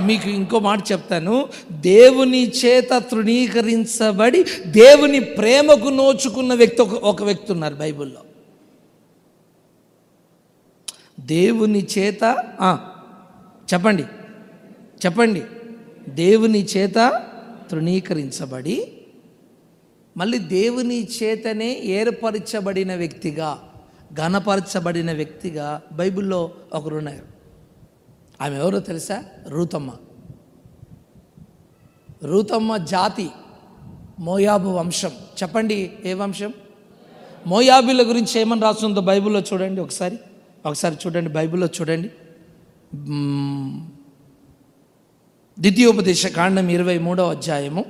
మీకు ఇంకో మాట చెప్తాను. దేవుని చేత తృణీకరించబడి దేవుని ప్రేమకు నోచుకున్న వ్యక్తి ఒక వ్యక్తి ఉన్నారు బైబిల్లో. దేవుని చేత చెప్పండి దేవుని చేత తృణీకరించబడి మళ్ళీ దేవుని చేతనే ఏర్పరచబడిన వ్యక్తిగా, ఘనపరచబడిన వ్యక్తిగా బైబిల్లో ఒకరున్నారు. ఆమె ఎవరో తెలుసా? రూతమ్మ జాతి, మోయాబు వంశం. చెప్పండి, ఏ వంశం? మోయాబీల గురించి ఏమని రాస్తుందో బైబిల్లో చూడండి. ఒకసారి చూడండి, బైబిల్లో చూడండి. ద్వితీయోపదేశ కాండం 23వ అధ్యాయము.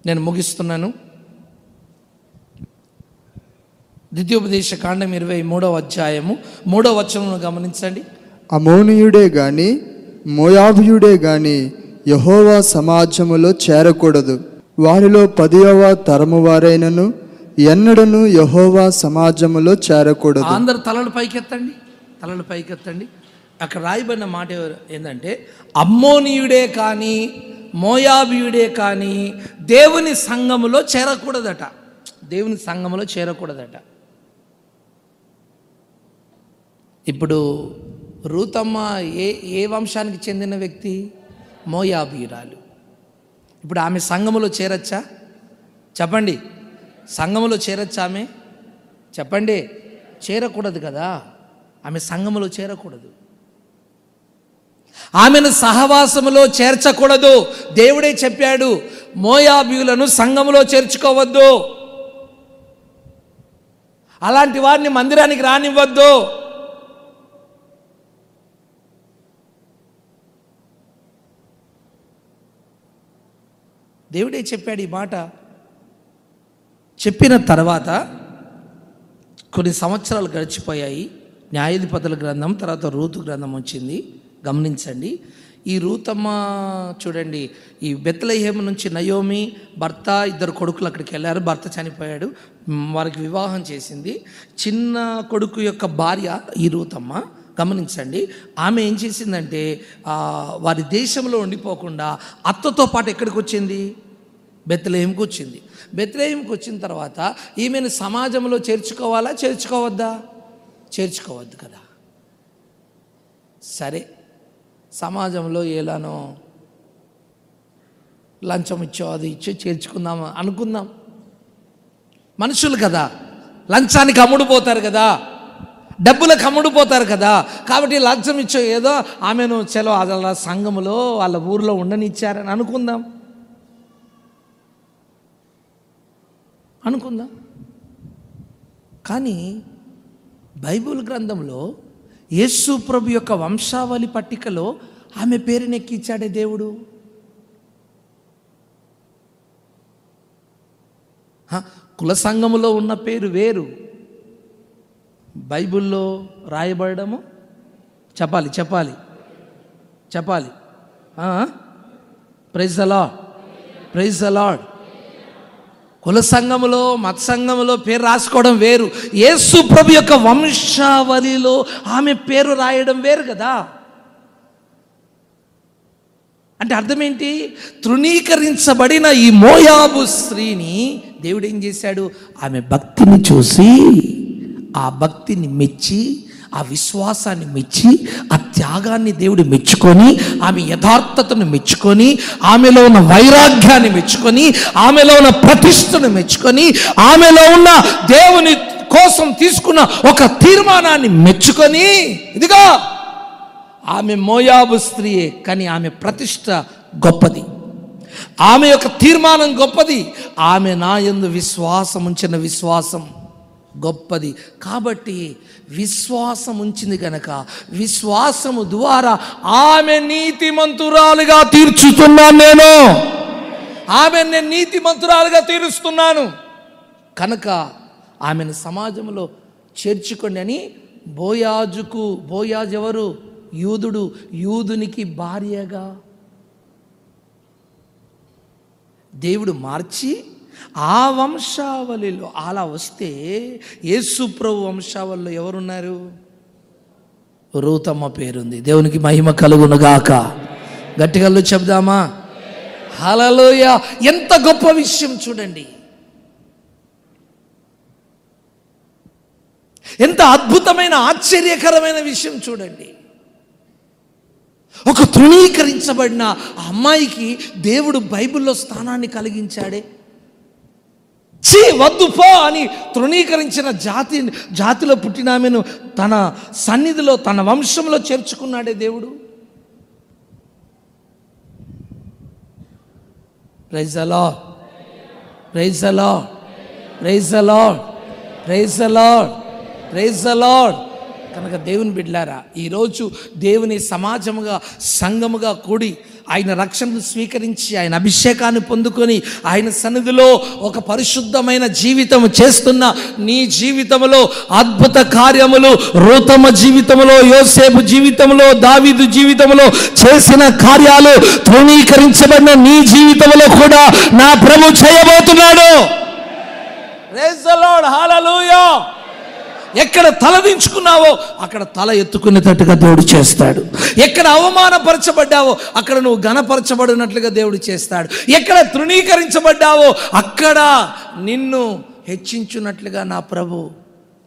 నేను ముగిస్తున్నాను. ద్వితీయోపదేశ కాండం 23వ అధ్యాయము 3వ వచనం గమనించండి. అమోనీయుడే గాని మోయాబీయుడే గాని యెహోవా సమాజములో చేరకూడదు. వారిలో 10వ తరము వారైనను ఎన్నడను యెహోవా సమాజములో చేరకూడదు. అందరు తలలు పైకెత్తండి. అక్కడ రాయబడిన మాట ఏంటంటే, అమ్మోనీయుడే కానీ మోయాబీయుడే కానీ దేవుని సంఘములో చేరకూడదట. ఇప్పుడు రూతమ్మ ఏ వంశానికి చెందిన వ్యక్తి? మోయాబీయురాలు. ఇప్పుడు ఆమె సంఘములో చేరచ్చా? చెప్పండి, సంఘములో చేరచ్చా ఆమె? చెప్పండి, చేరకూడదు కదా. ఆమె సంఘములో చేరకూడదు, ఆమెను సహవాసములో చేర్చకూడదు. దేవుడే చెప్పాడు, మోయాబీయులను సంఘములో చేర్చుకోవద్దు, అలాంటి వారిని మందిరానికి రానివ్వద్దు. దేవుడే చెప్పాడు ఈ మాట. చెప్పిన తర్వాత కొన్ని సంవత్సరాలు గడిచిపోయాయి. న్యాయాధిపతుల గ్రంథం, తర్వాత రూతు గ్రంథం వచ్చింది. గమనించండి, ఈ రూతమ్మ చూడండి, ఈ బెత్లెహేము నుంచి నయోమి భర్త, 2 కొడుకులు అక్కడికి వెళ్ళారు. భర్త చనిపోయాడు, వారికి వివాహం చేసింది. చిన్న కొడుకు యొక్క భార్య ఈ రూతమ్మ. గమనించండి, ఆమె ఏం చేసిందంటే వారి దేశంలో ఉండిపోకుండా అత్తతో పాటు ఎక్కడికి వచ్చింది? బెత్లెహేముకి వచ్చింది. బెత్లెహేముకి వచ్చిన తర్వాత ఈమెను సమాజంలో చేర్చుకోవాలా, చేర్చుకోవద్దా? చేర్చుకోవద్దు కదా. సరే, సమాజంలో ఎలానో లంచం ఇచ్చో అది ఇచ్చో చేర్చుకుందాం అనుకుందాం. మనుషులు కదా, లంచానికి అమ్ముడుపోతారు కదా, డబ్బులకు అమ్ముడుపోతారు కదా. కాబట్టి లంచం ఇచ్చో ఏదో ఆమెను చలో అలా సంఘములో వాళ్ళ ఊరిలో ఉండనిచ్చారని అనుకుందాం. కానీ బైబిల్ గ్రంథంలో యేసు ప్రభు యొక్క వంశావళి పట్టికలో ఆమె పేరుని ఎక్కించాడే దేవుడు. కుల సంఘములో ఉన్న పేరు వేరు, బైబిల్లో రాయబడము చెప్పాలి. Praise the Lord. కుల సంఘములో, మత సంఘములో పేరు రాసుకోవడం వేరు, యేసు ప్రభు యొక్క వంశావళిలో ఆమె పేరు రాయడం వేరు కదా. అంటే అర్థం ఏంటి? తృణీకరించబడిన ఈ మోయాబు స్త్రీని దేవుడు ఏం చేశాడు? ఆమె భక్తిని చూసి, ఆ భక్తిని మెచ్చి, ఆ విశ్వాసాన్ని మెచ్చి, ఆ త్యాగాన్ని దేవుడు మెచ్చుకొని, ఆమె యథార్థతను మెచ్చుకొని, ఆమెలో ఉన్న వైరాగ్యాన్ని మెచ్చుకొని, ఆమెలో ఉన్న ప్రతిష్టను మెచ్చుకొని, ఆమెలో ఉన్న దేవుని కోసం తీసుకున్న ఒక తీర్మానాన్ని మెచ్చుకొని, ఇదిగో ఆమె మోయాబు స్త్రీయే, కానీ ఆమె ప్రతిష్ట గొప్పది, ఆమె యొక్క తీర్మానం గొప్పది, ఆమె నా యందు విశ్వాసం ఉంచిన విశ్వాసం గొప్పది. కాబట్టి విశ్వాసం ఉంచింది గనక విశ్వాసము ద్వారా ఆమె నీతిమంతురాలుగా తీర్చుతున్నాను. నేను నీతిమంతురాలుగా తీరుస్తున్నాను కనుక ఆమెను సమాజంలో చేర్చుకోండి అని బోయాజు ఎవరు? యూదుడు, యూదునికి భార్యగా దేవుడు మార్చి ఆ వంశావళిలో అలా వస్తే, యేసు ప్రభు వంశావళిలో ఎవరున్నారు? రూతమ్మ పేరుంది. దేవునికి మహిమ కలుగునుగాక. గట్టిగా చెప్దామా? హల్లెలూయా! ఎంత గొప్ప విషయం చూడండి, ఎంత అద్భుతమైన ఆశ్చర్యకరమైన విషయం చూడండి. ఒక తృణీకరించబడిన ఆ అమ్మాయికి దేవుడు బైబిల్లో స్థానాన్ని కలిగించాడే. వద్దు పో అని తృణీకరించిన జాతిలో పుట్టిన ఆమెను తన సన్నిధిలో, తన వంశంలో చేర్చుకున్నాడే దేవుడు. Praise the Lord, praise the Lord, praise the Lord, praise the Lord, praise the Lord. కనుక దేవుని బిడ్డలారా, ఈరోజు దేవుని సమాజముగా, సంఘముగా కూడి ఆయన రక్షణను స్వీకరించి, ఆయన అభిషేకాన్ని పొందుకొని, ఆయన సన్నిధిలో ఒక పరిశుద్ధమైన జీవితం చేస్తున్న నీ జీవితంలో అద్భుత కార్యములు, రూతమ్మ జీవితంలో, యోసేపు జీవితంలో, దావీదు జీవితంలో చేసిన కార్యాలు తృణీకరించబడిన నీ జీవితంలో కూడా నా ప్రభు చేయబోతున్నాడు. ప్రైజ్ ది లార్డ్, హల్లెలూయా. ఎక్కడ తలదించుకున్నావో అక్కడ తల ఎత్తుకునేటట్టుగా దేవుడు చేస్తాడు. ఎక్కడ అవమానపరచబడ్డావో అక్కడ నువ్వు ఘనపరచబడినట్లుగా దేవుడు చేస్తాడు. ఎక్కడ తృణీకరించబడ్డావో అక్కడ నిన్ను హెచ్చించున్నట్లుగా నా ప్రభు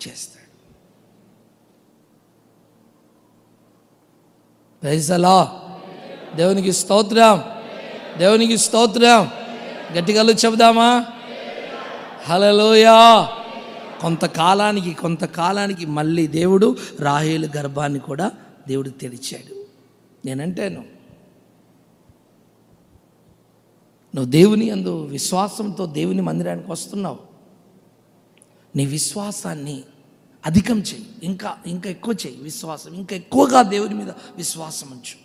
చేస్తాడు. Praise the Lord. దేవునికి స్తోత్రం, దేవునికి స్తోత్రం. గట్టిగా చెబుదామా? హల్లెలూయా. కొంతకాలానికి మళ్ళీ దేవుడు రాహేలు గర్భాన్ని కూడా దేవుడు తెరిచాడు. నేనంటాను, నువ్వు దేవుని యందు విశ్వాసంతో దేవుని మందిరానికి వస్తున్నావు. నీ విశ్వాసాన్ని అధికం చెయ్యి, ఇంకా ఎక్కువ చెయ్యి. విశ్వాసం ఇంకా ఎక్కువగా దేవుని మీద విశ్వాసం ఉంచు.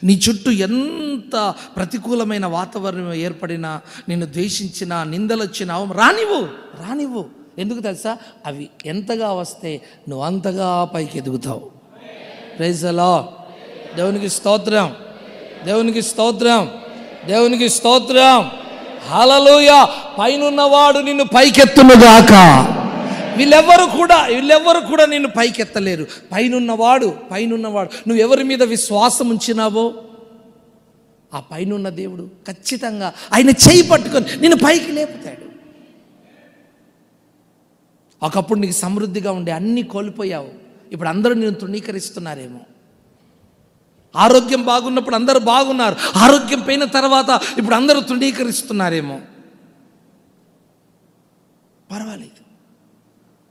నీ చుట్టూ ఎంత ప్రతికూలమైన వాతావరణం ఏర్పడినా, నిన్ను ద్వేషించినా, నిందలు వచ్చినా రానివ్వు. ఎందుకు తెలుసా? అవి ఎంతగా వస్తే నువ్వు అంతగా పైకి ఎదుగుతావు. Praise the Lord. దేవునికి స్తోత్రం, దేవునికి స్తోత్రం, దేవునికి స్తోత్రం. హల్లెలూయా. పైనున్నవాడు నిన్ను పైకెత్తునుగాక. వీళ్ళెవ్వరు కూడా నిన్ను పైకెత్తలేరు. పైనున్నవాడు నువ్వు ఎవరి మీద విశ్వాసం ఉంచినావో ఆ పైనున్న దేవుడు ఖచ్చితంగా ఆయన చేయి పట్టుకొని నిన్ను పైకి లేపుతాడు. ఒకప్పుడు నీకు సమృద్ధిగా ఉండే అన్నీ కోల్పోయావు. ఇప్పుడు అందరూ నిన్ను తృణీకరిస్తున్నారేమో. ఆరోగ్యం బాగున్నప్పుడు అందరూ బాగున్నారు, ఆరోగ్యం పోయిన తర్వాత ఇప్పుడు అందరూ తృణీకరిస్తున్నారేమో. పర్వాలేదు,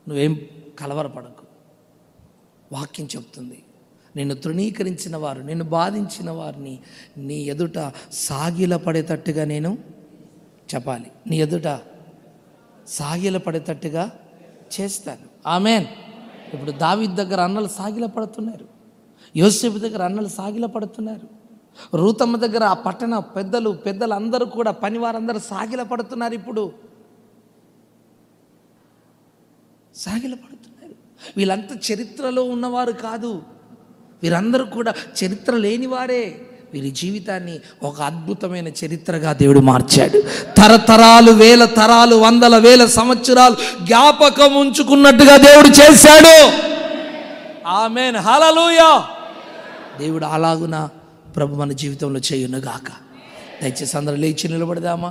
నువ్వేం కలవరపడకు. వాక్యం చెప్తుంది, నిన్ను తృణీకరించిన వారు, నిన్ను బాధించిన వారిని నీ ఎదుట సాగిలపడేటట్టుగా నేను చెప్పాలి. నీ ఎదుట సాగిలపడేటట్టుగా చేస్తాను. ఆమేన్. ఇప్పుడు దావీదు దగ్గర అన్నలు సాగిలపడుతున్నారు, యోసేపు దగ్గర అన్నలు సాగిలపడుతున్నారు, రూతమ్మ దగ్గర ఆ పట్టణ పెద్దలు అందరూ కూడా పనివారందరూ సాగిలపడుతున్నారు. ఇప్పుడు సాగిలపడుతున్నారు. వీళ్ళంతా చరిత్రలో ఉన్నవారు కాదు, వీరందరూ కూడా చరిత్ర లేనివారే. వీరి జీవితాన్ని ఒక అద్భుతమైన చరిత్రగా దేవుడు మార్చాడు. తరతరాలు, వేల తరాలు, వందల వేల సంవత్సరాలు జ్ఞాపకం ఉంచుకున్నట్టుగా దేవుడు చేశాడు. ఆమేన్, హల్లెలూయా. దేవుడు అలాగున ప్రభు మన జీవితంలో చేయునుగాక. దయచేసి అందరూ లేచి నిలబడదామా?